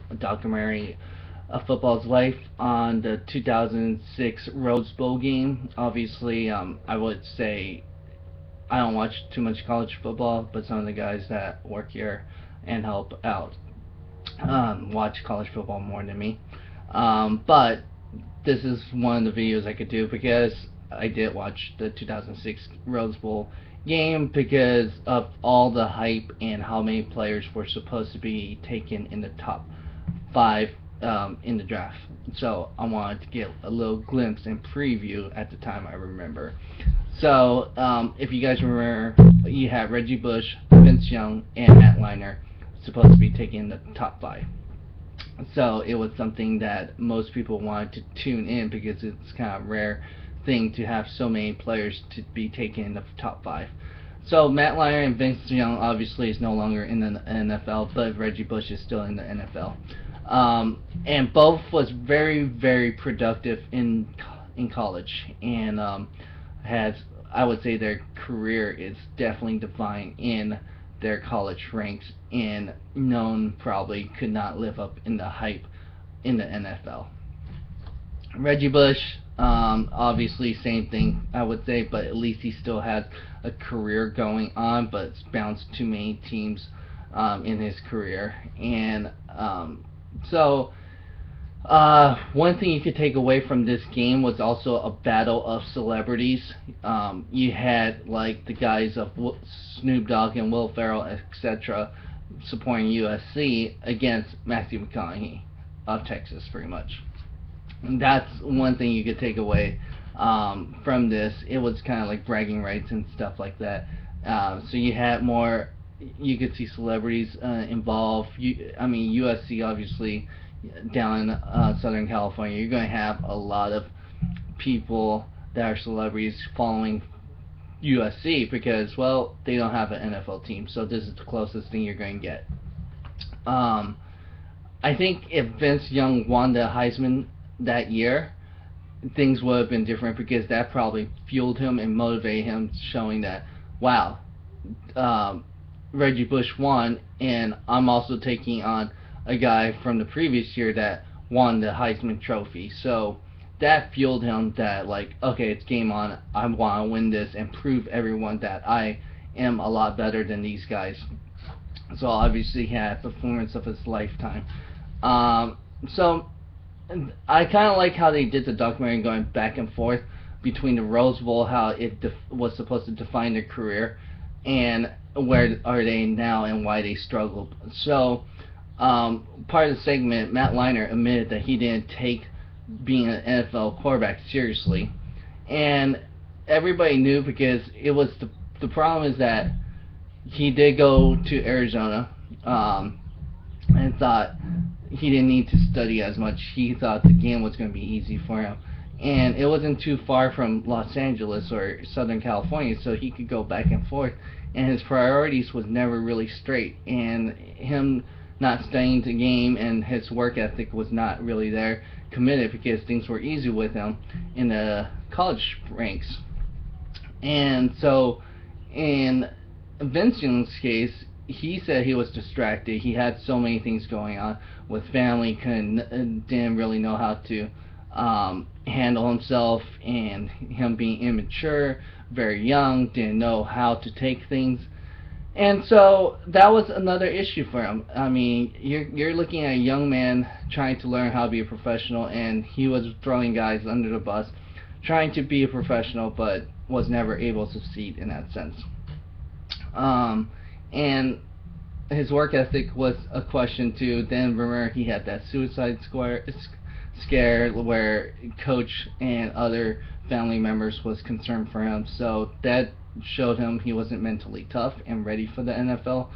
a documentary, A Football's Life, on the 2006 Rose Bowl game. Obviously, I would say I don't watch too much college football, but some of the guys that work here and help out watch college football more than me. But this is one of the videos I could do because I did watch the 2006 Rose Bowl game because of all the hype and how many players were supposed to be taken in the top 5 in the draft. So I wanted to get a little glimpse and preview at the time I remember. So if you guys remember, you had Reggie Bush, Vince Young, and Matt Leinart supposed to be taken in the top 5. So it was something that most people wanted to tune in because it's kind of rare thing to have so many players to be taken in the top 5. So Matt Leinart and Vince Young obviously is no longer in the NFL, but Reggie Bush is still in the NFL. And both was very, very productive in college, and has, I would say, their career is definitely defined in their college ranks, and none probably could not live up in the hype in the NFL. Reggie Bush, obviously same thing I would say, but at least he still has a career going on, but it's bounced too many teams in his career. And so one thing you could take away from this game was also a battle of celebrities. You had like the guys of Snoop Dogg and Will Ferrell, etc., supporting USC against Matthew McConaughey of Texas, pretty much. And that's one thing you could take away from this. It was kind of like bragging rights and stuff like that. So you had more, you could see celebrities involved. USC obviously down in Southern California, you're going to have a lot of people that are celebrities following USC because, well, they don't have an NFL team, so this is the closest thing you're going to get. I think if Vince Young won the Heisman that year, things would have been different because that probably fueled him and motivated him, showing that, wow, Reggie Bush won, and I'm also taking on a guy from the previous year that won the Heisman Trophy. So that fueled him that, like, okay, it's game on. I want to win this and prove everyone that I am a lot better than these guys. So obviously he had a performance of his lifetime. So I kind of like how they did the documentary going back and forth between the Rose Bowl, how it was supposed to define their career, and where are they now and why they struggled. So part of the segment, Matt Leinart admitted that he didn't take being an NFL quarterback seriously, and everybody knew because it was the problem is that he did go to Arizona and thought he didn't need to study as much. He thought the game was going to be easy for him, and it wasn't too far from Los Angeles or Southern California, so he could go back and forth, and his priorities was never really straight, and him not studying the game and his work ethic was not really there, committed, because things were easy with him in the college ranks. And so in Vince Young's case, he said he was distracted. He had so many things going on with family, didn't really know how to handle himself, and him being immature, very young, didn't know how to take things. And so that was another issue for him. I mean, you're looking at a young man trying to learn how to be a professional, and he was throwing guys under the bus, trying to be a professional, but was never able to succeed in that sense. And his work ethic was a question too. Then remember, he had that suicide scare where coach and other family members was concerned for him. So that showed him he wasn't mentally tough and ready for the NFL.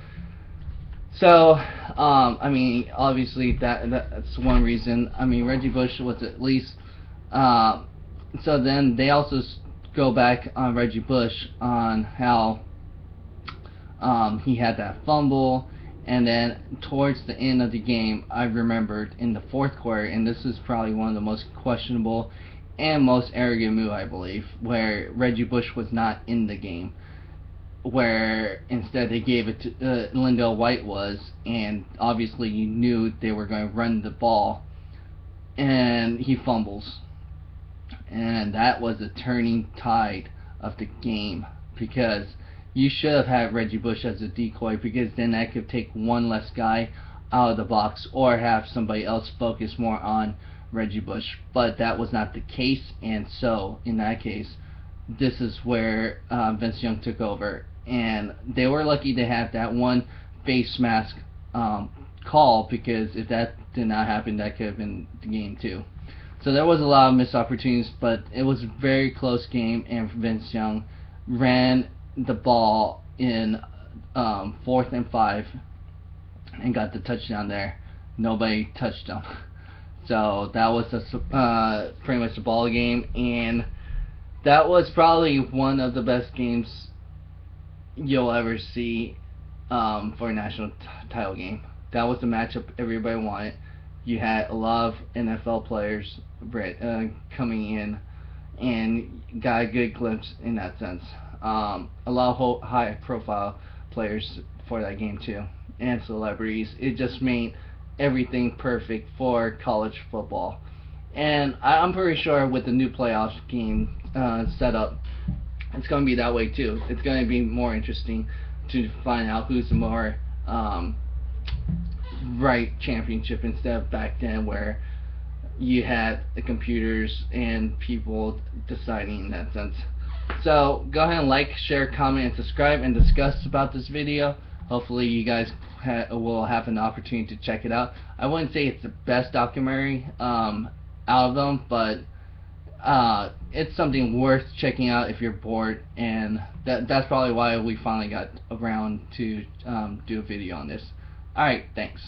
So, obviously that's one reason. Reggie Bush was at least. So then they also go back on Reggie Bush on how he had that fumble, and then towards the end of the game, I remembered in the fourth quarter, and this is probably one of the most questionable and most arrogant move, I believe, where Reggie Bush was not in the game. where instead they gave it to Lindell White was, and obviously you knew they were going to run the ball, and he fumbles, and that was a turning tide of the game, because you should have had Reggie Bush as a decoy, because then that could take one less guy out of the box, or have somebody else focus more on Reggie Bush. But that was not the case, and so in that case, this is where Vince Young took over, and they were lucky to have that one face mask call, because if that did not happen, that could have been the game too. So there was a lot of missed opportunities, but it was a very close game, and Vince Young ran the ball in 4th and 5 and got the touchdown there. Nobody touched him. So that was pretty much the ball game, and that was probably one of the best games you'll ever see for a national title game. That was the matchup everybody wanted. You had a lot of NFL players coming in, and got a good glimpse in that sense. A lot of high-profile players for that game too, and celebrities. It just made everything perfect for college football. And I'm pretty sure with the new playoff game set up, it's going to be that way too. It's going to be more interesting to find out who's the more right championship, instead of back then where you had the computers and people deciding in that sense. So go ahead and like, share, comment, and subscribe, and discuss about this video. Hopefully you guys will have an opportunity to check it out. I wouldn't say it's the best documentary out of them, but it's something worth checking out if you're bored, and that's probably why we finally got around to do a video on this. Alright, thanks.